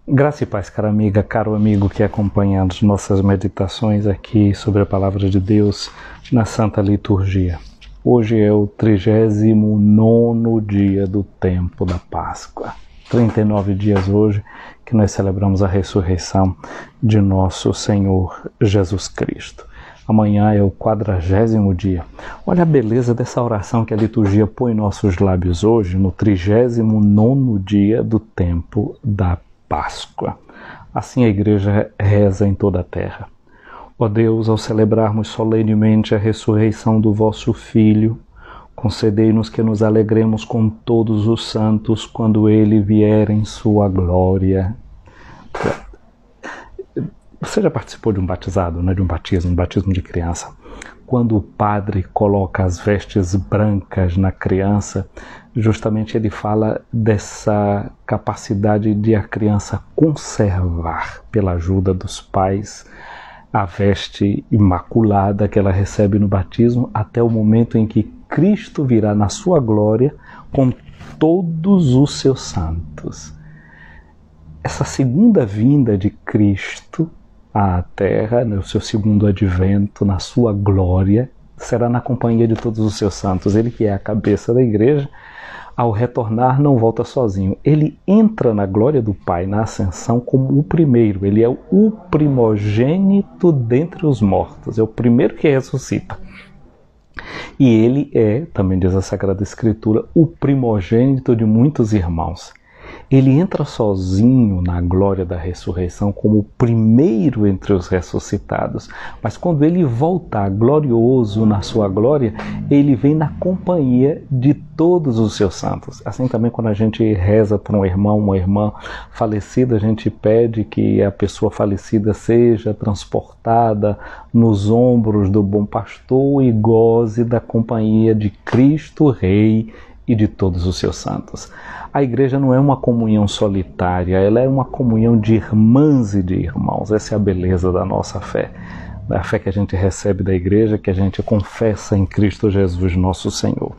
Graça e paz, cara amiga, caro amigo que acompanha as nossas meditações aqui sobre a Palavra de Deus na Santa Liturgia. Hoje é o 39º dia do tempo da Páscoa. 39 dias hoje que nós celebramos a ressurreição de nosso Senhor Jesus Cristo. Amanhã é o 40º dia. Olha a beleza dessa oração que a liturgia põe em nossos lábios hoje, no 39º dia do tempo da Páscoa. Assim a Igreja reza em toda a terra. Ó Deus, ao celebrarmos solenemente a ressurreição do vosso Filho, concedei-nos que nos alegremos com todos os santos quando ele vier em sua glória. Você já participou de um batizado, né? De um batismo de criança? Quando o padre coloca as vestes brancas na criança, justamente ele fala dessa capacidade de a criança conservar, pela ajuda dos pais, a veste imaculada que ela recebe no batismo, até o momento em que Cristo virá na sua glória com todos os seus santos. Essa segunda vinda de Cristo à terra, no seu segundo advento, na sua glória, será na companhia de todos os seus santos. Ele que é a cabeça da Igreja, ao retornar não volta sozinho. Ele entra na glória do Pai, na ascensão, como o primeiro. Ele é o primogênito dentre os mortos. É o primeiro que ressuscita. E ele é, também diz a Sagrada Escritura, o primogênito de muitos irmãos. Ele entra sozinho na glória da ressurreição como o primeiro entre os ressuscitados. Mas quando ele voltar glorioso na sua glória, ele vem na companhia de todos os seus santos. Assim também quando a gente reza por um irmão, uma irmã falecida, a gente pede que a pessoa falecida seja transportada nos ombros do bom pastor e goze da companhia de Cristo Rei e de todos os seus santos. A Igreja não é uma comunhão solitária, ela é uma comunhão de irmãs e de irmãos. Essa é a beleza da nossa fé, da fé que a gente recebe da Igreja, que a gente confessa em Cristo Jesus, nosso Senhor.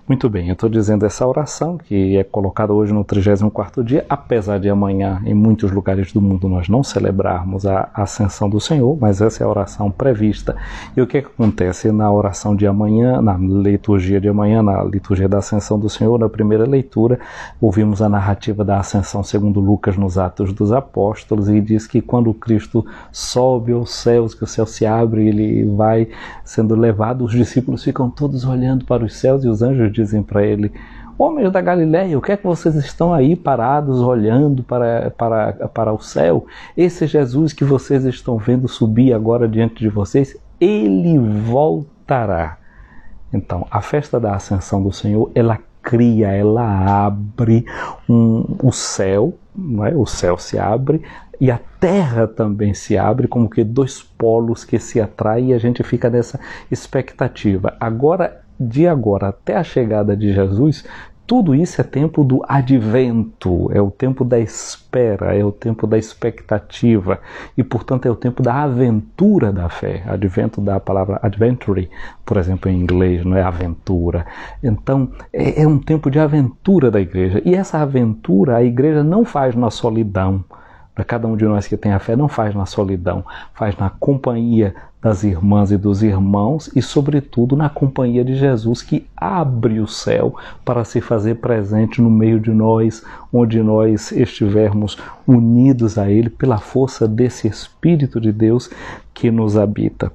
Muito bem, eu estou dizendo essa oração que é colocada hoje no 34º dia, apesar de amanhã em muitos lugares do mundo nós não celebrarmos a ascensão do Senhor, mas essa é a oração prevista. E o que acontece na oração de amanhã, na liturgia de amanhã, na liturgia da ascensão do Senhor, na primeira leitura, ouvimos a narrativa da ascensão segundo Lucas nos Atos dos Apóstolos, e diz que quando Cristo sobe aos céus, que o céu se abre, ele vai sendo levado, os discípulos ficam todos olhando para os céus e os anjos dizem para ele: homens da Galileia, o que é que vocês estão aí parados olhando para o céu? Esse Jesus que vocês estão vendo subir agora diante de vocês, ele voltará. Então, a festa da ascensão do Senhor, ela cria, ela abre o céu, não é? O céu se abre e a terra também se abre, como que dois polos que se atraem, e a gente fica nessa expectativa. De agora até a chegada de Jesus, tudo isso é tempo do advento, é o tempo da espera, é o tempo da expectativa e, portanto, é o tempo da aventura da fé. Advento da palavra adventure, por exemplo, em inglês, não é aventura. Então, é um tempo de aventura da Igreja. E essa aventura a Igreja não faz na solidão. Para cada um de nós que tem a fé, não faz na solidão, faz na companhia das irmãs e dos irmãos e, sobretudo, na companhia de Jesus, que abre o céu para se fazer presente no meio de nós, onde nós estivermos unidos a Ele pela força desse Espírito de Deus que nos habita.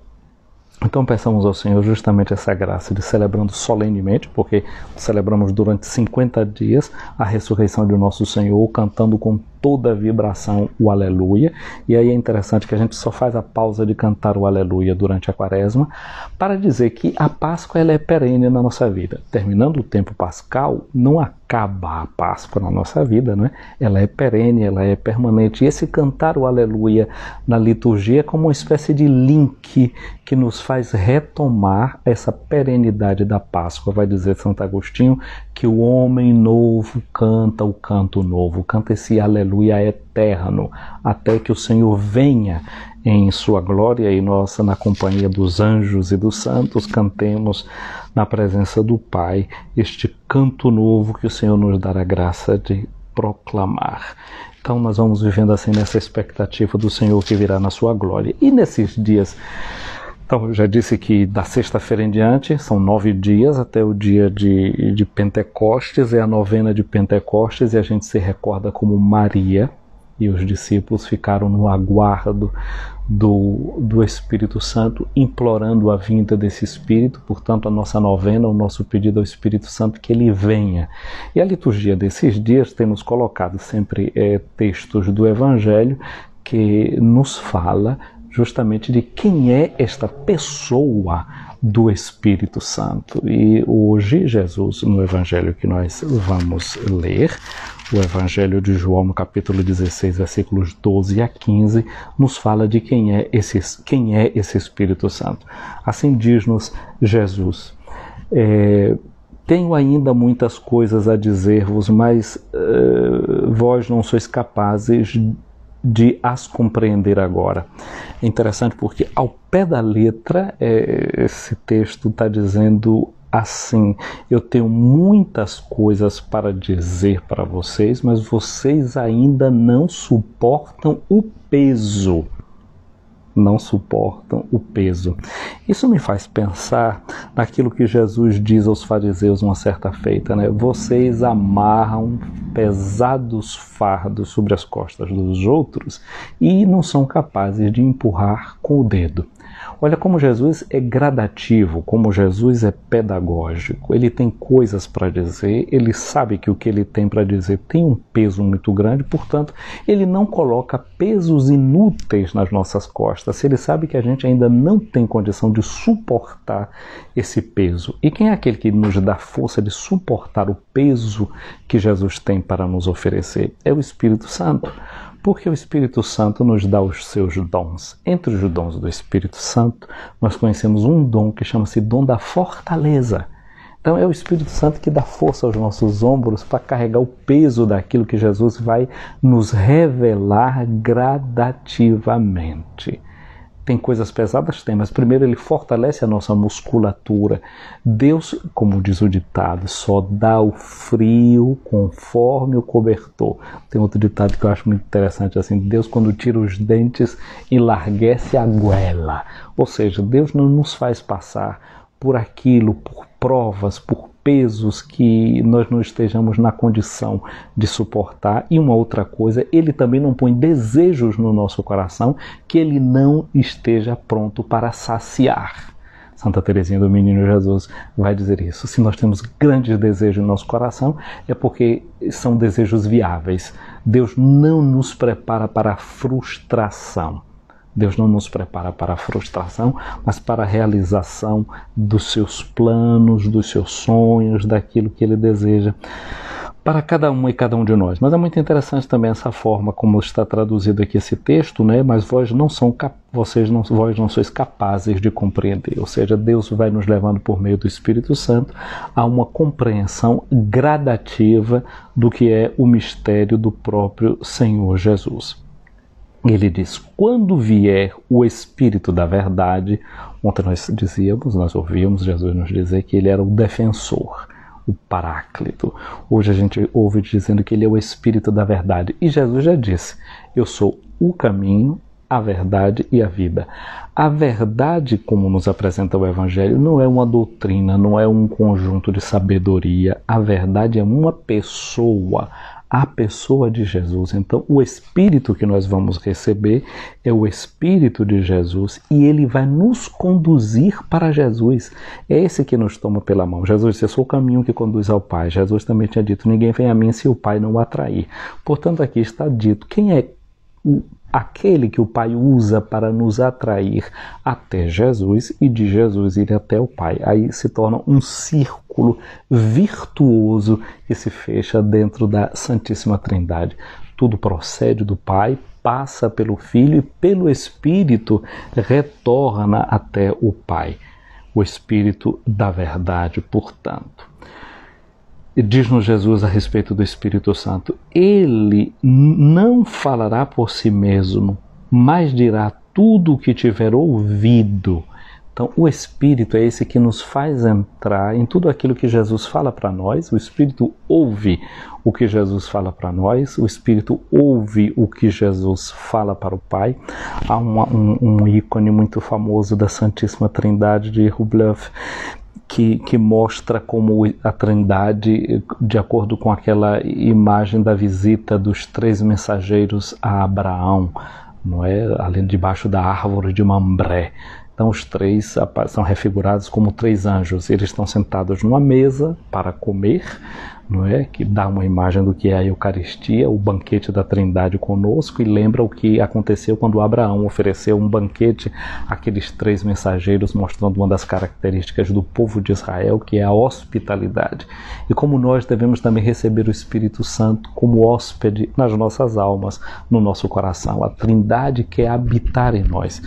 Então peçamos ao Senhor justamente essa graça de celebrando solenemente, porque celebramos durante 50 dias a ressurreição de nosso Senhor, cantando com toda a vibração o Aleluia. E aí é interessante que a gente só faz a pausa de cantar o Aleluia durante a Quaresma para dizer que a Páscoa ela é perene na nossa vida. Terminando o tempo pascal, não acaba a Páscoa na nossa vida, não é? Ela é perene, ela é permanente. E esse cantar o Aleluia na liturgia é como uma espécie de link que nos faz retomar essa perenidade da Páscoa. Vai dizer Santo Agostinho que o homem novo canta o canto novo, canta esse aleluia eterno, até que o Senhor venha em sua glória e nós, na companhia dos anjos e dos santos, cantemos na presença do Pai este canto novo que o Senhor nos dará a graça de proclamar. Então nós vamos vivendo assim nessa expectativa do Senhor que virá na sua glória. E nesses dias, então eu já disse que da sexta-feira em diante, são 9 dias até o dia de Pentecostes, é a novena de Pentecostes, e a gente se recorda como Maria e os discípulos ficaram no aguardo do Espírito Santo, implorando a vinda desse Espírito. Portanto, a nossa novena, o nosso pedido ao Espírito Santo que ele venha. E a liturgia desses dias temos colocado sempre textos do Evangelho que nos fala justamente de quem é esta pessoa do Espírito Santo. E hoje Jesus, no Evangelho que nós vamos ler, o Evangelho de João, no capítulo 16, versículos 12 a 15, nos fala de quem é esse Espírito Santo. Assim diz-nos Jesus: tenho ainda muitas coisas a dizer-vos, mas vós não sois capazes de as compreender agora. É interessante porque ao pé da letra esse texto está dizendo assim: eu tenho muitas coisas para dizer para vocês, mas vocês ainda não suportam o peso. Não suportam o peso. Isso me faz pensar naquilo que Jesus diz aos fariseus uma certa feita, né? Vocês amarram pesados fardos sobre as costas dos outros e não são capazes de empurrar com o dedo. Olha como Jesus é gradativo, como Jesus é pedagógico. Ele tem coisas para dizer, ele sabe que o que ele tem para dizer tem um peso muito grande, portanto, ele não coloca pesos inúteis nas nossas costas. Ele sabe que a gente ainda não tem condição de suportar esse peso. E quem é aquele que nos dá força de suportar o peso que Jesus tem para nos oferecer? É o Espírito Santo. Porque o Espírito Santo nos dá os seus dons. Entre os dons do Espírito Santo, nós conhecemos um dom que chama-se dom da fortaleza. Então é o Espírito Santo que dá força aos nossos ombros para carregar o peso daquilo que Jesus vai nos revelar gradativamente. Tem coisas pesadas? Tem, mas primeiro ele fortalece a nossa musculatura. Deus, como diz o ditado, só dá o frio conforme o cobertor. Tem outro ditado que eu acho muito interessante, assim: Deus, quando tira os dentes, enlarguece a goela. Ou seja, Deus não nos faz passar por aquilo, por provas, por pesos que nós não estejamos na condição de suportar. E uma outra coisa, ele também não põe desejos no nosso coração que ele não esteja pronto para saciar. Santa Teresinha do Menino Jesus vai dizer isso. Se nós temos grandes desejos no nosso coração, é porque são desejos viáveis. Deus não nos prepara para a frustração. Deus não nos prepara para a frustração, mas para a realização dos seus planos, dos seus sonhos, daquilo que Ele deseja para cada um e cada um de nós. Mas é muito interessante também essa forma como está traduzido aqui esse texto, né? Mas vós não sois capazes de compreender. Ou seja, Deus vai nos levando por meio do Espírito Santo a uma compreensão gradativa do que é o mistério do próprio Senhor Jesus. Ele diz: quando vier o Espírito da verdade, ontem nós ouvíamos Jesus nos dizer que ele era o defensor, o Paráclito. Hoje a gente ouve dizendo que ele é o Espírito da verdade. E Jesus já disse: eu sou o caminho, a verdade e a vida. A verdade, como nos apresenta o Evangelho, não é uma doutrina, não é um conjunto de sabedoria. A verdade é uma pessoa, a pessoa de Jesus. Então, o Espírito que nós vamos receber é o Espírito de Jesus e ele vai nos conduzir para Jesus. É esse que nos toma pela mão. Jesus disse: eu sou o caminho que conduz ao Pai. Jesus também tinha dito: ninguém vem a mim se o Pai não o atrair. Portanto, aqui está dito quem é aquele que o Pai usa para nos atrair até Jesus e de Jesus ir até o Pai. Aí se torna um círculo virtuoso que se fecha dentro da Santíssima Trindade. Tudo procede do Pai, passa pelo Filho e pelo Espírito retorna até o Pai. O Espírito da verdade, portanto. Diz-nos Jesus a respeito do Espírito Santo: ele não falará por si mesmo, mas dirá tudo o que tiver ouvido. Então, o Espírito é esse que nos faz entrar em tudo aquilo que Jesus fala para nós. O Espírito ouve o que Jesus fala para nós. O Espírito ouve o que Jesus fala para o Pai. Há um ícone muito famoso da Santíssima Trindade de Rublev, que mostra como a Trindade, de acordo com aquela imagem da visita dos 3 mensageiros a Abraão, não é? Ali debaixo da árvore de Mambré. Então os 3 são refigurados como 3 anjos. Eles estão sentados numa mesa para comer, não é? Que dá uma imagem do que é a Eucaristia, o banquete da Trindade conosco, e lembra o que aconteceu quando Abraão ofereceu um banquete àqueles 3 mensageiros, mostrando uma das características do povo de Israel, que é a hospitalidade. E como nós devemos também receber o Espírito Santo como hóspede nas nossas almas, no nosso coração. A Trindade quer habitar em nós.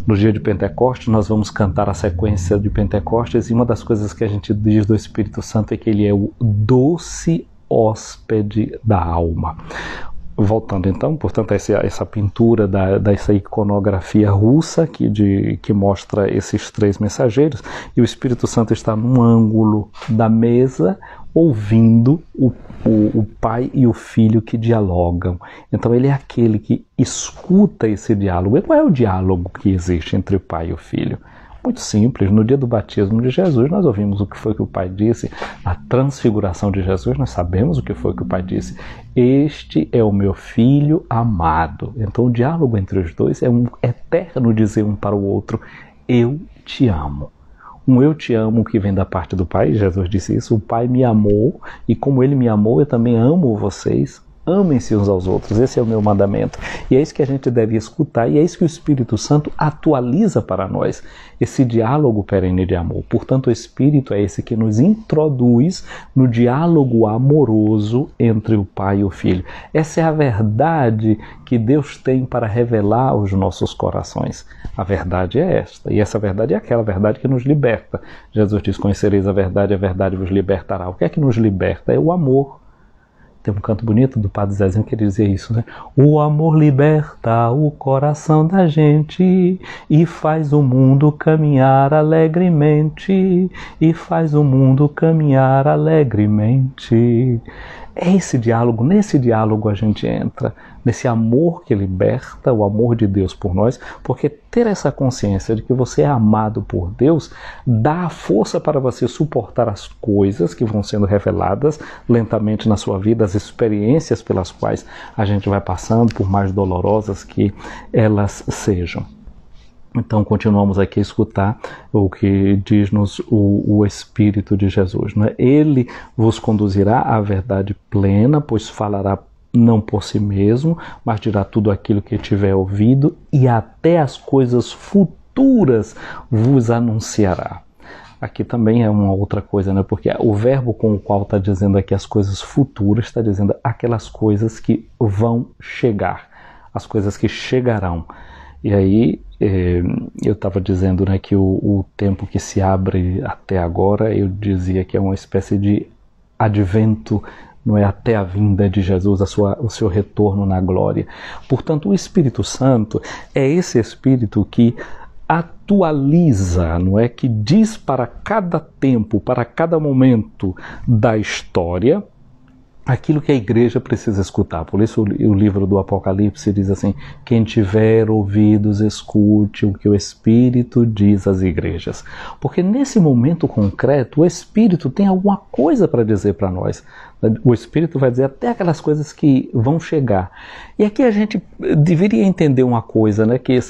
No dia de Pentecostes, nós vamos cantar a sequência de Pentecostes, e uma das coisas que a gente diz do Espírito Santo é que ele é o doce hóspede da alma. Voltando então, portanto, essa pintura dessa iconografia russa que mostra esses 3 mensageiros, e o Espírito Santo está num ângulo da mesa, ouvindo o pai e o filho que dialogam. Então ele é aquele que escuta esse diálogo. E qual é o diálogo que existe entre o pai e o filho? Muito simples. No dia do batismo de Jesus, nós ouvimos o que foi que o Pai disse. Na transfiguração de Jesus, nós sabemos o que foi que o Pai disse. Este é o meu filho amado. Então o diálogo entre os dois é um eterno dizer um para o outro: eu te amo. Um eu te amo que vem da parte do Pai. Jesus disse isso: o Pai me amou, e como Ele me amou, eu também amo vocês. Amem-se uns aos outros, esse é o meu mandamento. E é isso que a gente deve escutar, e é isso que o Espírito Santo atualiza para nós, esse diálogo perene de amor. Portanto, o Espírito é esse que nos introduz no diálogo amoroso entre o Pai e o Filho. Essa é a verdade que Deus tem para revelar aos nossos corações. A verdade é esta, e essa verdade é aquela verdade que nos liberta. Jesus diz: conhecereis a verdade vos libertará. O que é que nos liberta? É o amor. Tem um canto bonito do Padre Zezinho que ele dizia isso, né? O amor liberta o coração da gente e faz o mundo caminhar alegremente, e faz o mundo caminhar alegremente. É esse diálogo, nesse diálogo a gente entra, nesse amor que liberta, o amor de Deus por nós, porque ter essa consciência de que você é amado por Deus dá a força para você suportar as coisas que vão sendo reveladas lentamente na sua vida, as experiências pelas quais a gente vai passando, por mais dolorosas que elas sejam. Então continuamos aqui a escutar o que diz-nos o Espírito de Jesus, né? Ele vos conduzirá à verdade plena, pois falará não por si mesmo, mas dirá tudo aquilo que tiver ouvido, e até as coisas futuras vos anunciará. Aqui também é uma outra coisa, né? Porque o verbo com o qual está dizendo aqui as coisas futuras, está dizendo aquelas coisas que vão chegar, as coisas que chegarão. E aí eu estava dizendo, né, que o tempo que se abre até agora, eu dizia que é uma espécie de advento, não é, até a vinda de Jesus, o seu retorno na glória. Portanto, o Espírito Santo é esse Espírito que atualiza, não é, que diz para cada tempo, para cada momento da história, aquilo que a igreja precisa escutar. Por isso o livro do Apocalipse diz assim: quem tiver ouvidos, escute o que o Espírito diz às igrejas. Porque nesse momento concreto, o Espírito tem alguma coisa para dizer para nós. O Espírito vai dizer até aquelas coisas que vão chegar. E aqui a gente deveria entender uma coisa, né? Que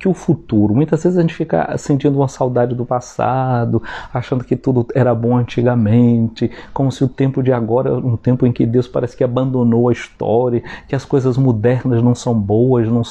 o futuro, muitas vezes a gente fica sentindo uma saudade do passado, achando que tudo era bom antigamente, como se o tempo de agora é um tempo em que Deus parece que abandonou a história, que as coisas modernas não são boas, não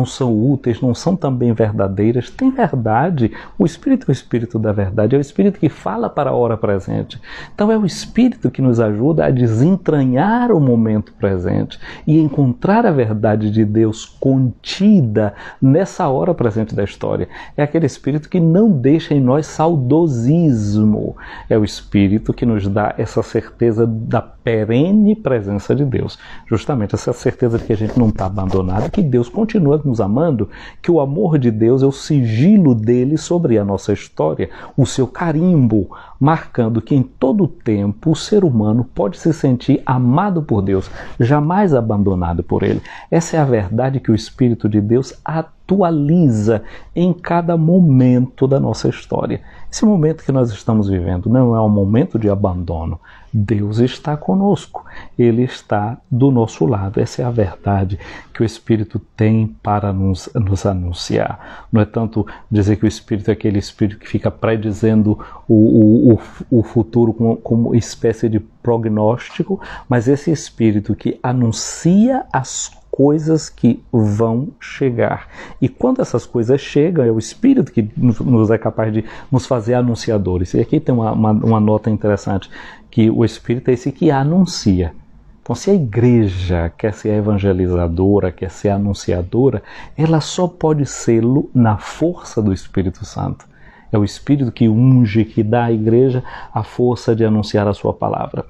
são úteis, não são também verdadeiras. Tem verdade. O Espírito é o Espírito da verdade, é o Espírito que fala para a hora presente. Então é o Espírito que nos ajuda a desentranhar o momento presente e encontrar a verdade de Deus contida nessa hora presente da história. É aquele espírito que não deixa em nós saudosismo. É o espírito que nos dá essa certeza da perene presença de Deus. Justamente essa certeza de que a gente não está abandonado, que Deus continua nos amando, que o amor de Deus é o sigilo dele sobre a nossa história, o seu carimbo, marcando que em todo tempo o ser humano pode se sentir amado por Deus, jamais abandonado por ele. Essa é a verdade que o Espírito de Deus atualiza em cada momento da nossa história. Esse momento que nós estamos vivendo não é um momento de abandono. Deus está conosco, Ele está do nosso lado. Essa é a verdade que o Espírito tem para nos anunciar. Não é tanto dizer que o Espírito é aquele Espírito que fica predizendo o futuro como espécie de prognóstico, mas esse Espírito que anuncia as coisas que vão chegar. E quando essas coisas chegam, é o Espírito que nos é capaz de nos fazer anunciadores. E aqui tem uma nota interessante, que o Espírito é esse que anuncia. Então, se a igreja quer ser evangelizadora, quer ser anunciadora, ela só pode sê-lo na força do Espírito Santo. É o Espírito que unge, que dá à igreja a força de anunciar a sua palavra.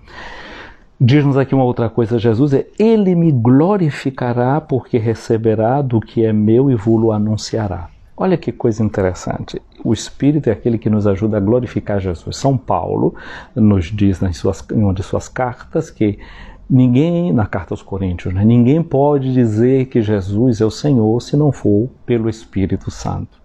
Diz-nos aqui uma outra coisa, Jesus Ele me glorificará porque receberá do que é meu e vos anunciará. Olha que coisa interessante. O Espírito é aquele que nos ajuda a glorificar Jesus. São Paulo nos diz em uma de suas cartas que ninguém, na carta aos Coríntios, ninguém pode dizer que Jesus é o Senhor se não for pelo Espírito Santo.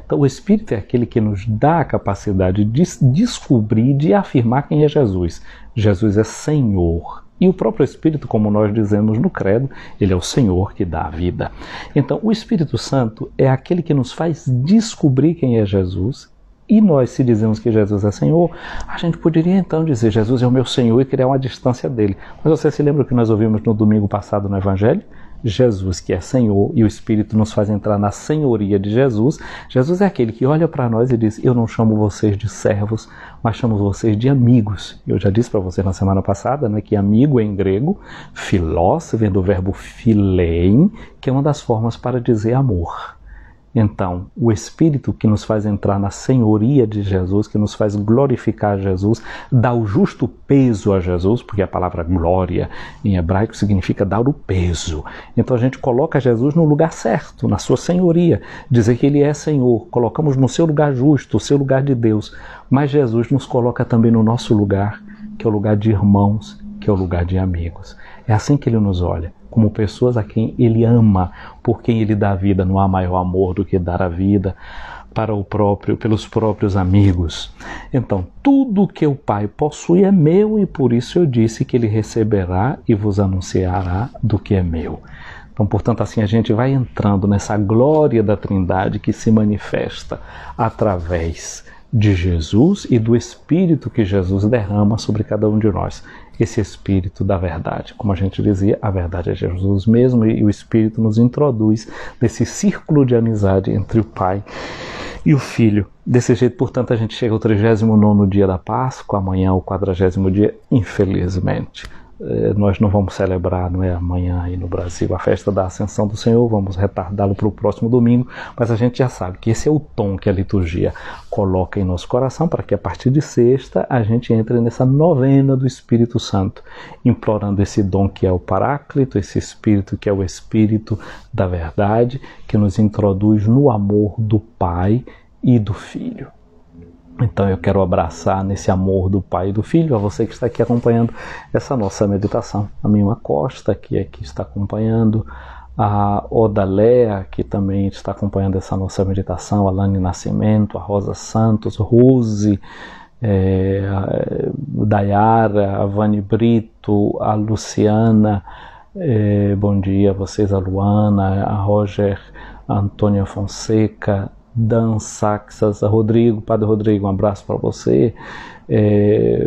Então o Espírito é aquele que nos dá a capacidade de descobrir, de afirmar quem é Jesus. Jesus é Senhor. E o próprio Espírito, como nós dizemos no credo, ele é o Senhor que dá a vida. Então o Espírito Santo é aquele que nos faz descobrir quem é Jesus. E nós, se dizemos que Jesus é Senhor, a gente poderia então dizer Jesus é o meu Senhor e criar uma distância dele. Mas você se lembra o que nós ouvimos no domingo passado no Evangelho? Jesus, que é Senhor, e o Espírito nos faz entrar na senhoria de Jesus. Jesus é aquele que olha para nós e diz, eu não chamo vocês de servos, mas chamo vocês de amigos. Eu já disse para vocês na semana passada, que amigo em grego, philos, vem do verbo philein, que é uma das formas para dizer amor. Então, o Espírito que nos faz entrar na senhoria de Jesus, que nos faz glorificar Jesus, dá o justo peso a Jesus, porque a palavra glória em hebraico significa dar o peso. Então a gente coloca Jesus no lugar certo, na sua senhoria, dizer que Ele é Senhor, colocamos no seu lugar justo, o seu lugar de Deus, mas Jesus nos coloca também no nosso lugar, que é o lugar de irmãos, que é o lugar de amigos. É assim que Ele nos olha, como pessoas a quem Ele ama, por quem Ele dá a vida. Não há maior amor do que dar a vida pelos próprios amigos. Então, tudo que o Pai possui é meu, e por isso eu disse que Ele receberá e vos anunciará do que é meu. Então, portanto, assim a gente vai entrando nessa glória da Trindade que se manifesta através de Jesus e do Espírito que Jesus derrama sobre cada um de nós. Esse Espírito da verdade. Como a gente dizia, a verdade é Jesus mesmo, e o Espírito nos introduz nesse círculo de amizade entre o Pai e o Filho. Desse jeito, portanto, a gente chega ao 39º dia da Páscoa, amanhã o 40º dia, infelizmente. Nós não vamos celebrar, não é, amanhã aí no Brasil a festa da Ascensão do Senhor, vamos retardá-lo para o próximo domingo, mas a gente já sabe que esse é o tom que a liturgia coloca em nosso coração, para que a partir de sexta a gente entre nessa novena do Espírito Santo, implorando esse dom que é o Paráclito, esse Espírito que é o Espírito da verdade, que nos introduz no amor do Pai e do Filho. Então eu quero abraçar nesse amor do Pai e do Filho a você que está aqui acompanhando essa nossa meditação. A Mima Costa, que aqui está acompanhando, a Odalea, que também está acompanhando essa nossa meditação, a Lani Nascimento, a Rosa Santos, Rose, Dayara, a Vani Brito, a Luciana, bom dia a vocês, a Luana, a Roger, a Antônia Fonseca, Dan Saxas, a Rodrigo, Padre Rodrigo, um abraço para você,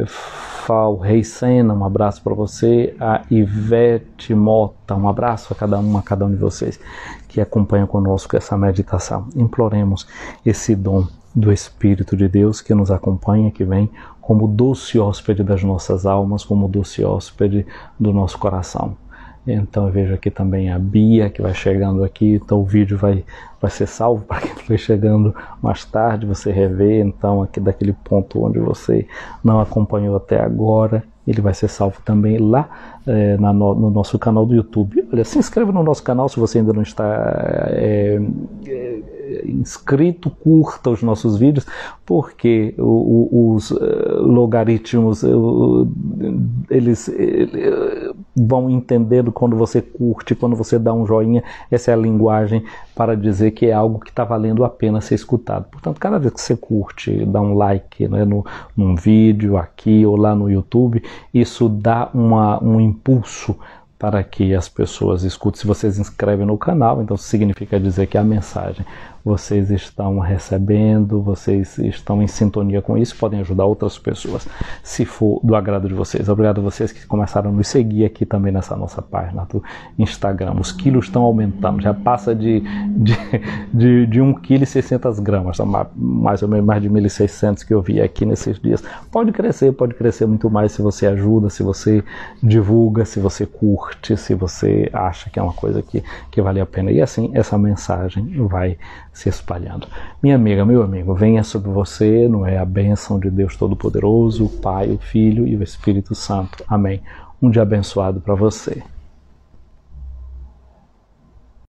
Fal Rei Sena, um abraço para você, a Ivete Mota, um abraço a cada um de vocês que acompanha conosco essa meditação. Imploremos esse dom do Espírito de Deus que nos acompanha, que vem como doce hóspede das nossas almas, como doce hóspede do nosso coração. Então eu vejo aqui também a Bia, que vai chegando aqui, então o vídeo vai ser salvo para quem foi chegando mais tarde, você rever, então aqui daquele ponto onde você não acompanhou até agora, ele vai ser salvo também lá no nosso canal do YouTube. Olha, se inscreva no nosso canal se você ainda não está inscrito, curta os nossos vídeos, porque os logaritmos eles vão entendendo quando você curte, quando você dá um joinha. Essa é a linguagem para dizer que é algo que está valendo a pena ser escutado. Portanto, cada vez que você curte, dá um like, né, num vídeo aqui ou lá no YouTube, isso dá um impulso para que as pessoas escutem. Se vocês se inscrevem no canal, então significa dizer que a mensagem vocês estão recebendo, vocês estão em sintonia com isso, podem ajudar outras pessoas, se for do agrado de vocês. Obrigado a vocês que começaram a nos seguir aqui também nessa nossa página do Instagram. Os quilos estão aumentando, já passa de 1,6 kg, mais ou menos mais de 1.600 que eu vi aqui nesses dias. Pode crescer muito mais se você ajuda, se você divulga, se você curte, se você acha que é uma coisa que vale a pena. E assim essa mensagem vai se espalhando. Minha amiga, meu amigo, venha sobre você, não é, a bênção de Deus Todo-Poderoso, o Pai, o Filho e o Espírito Santo. Amém. Um dia abençoado para você.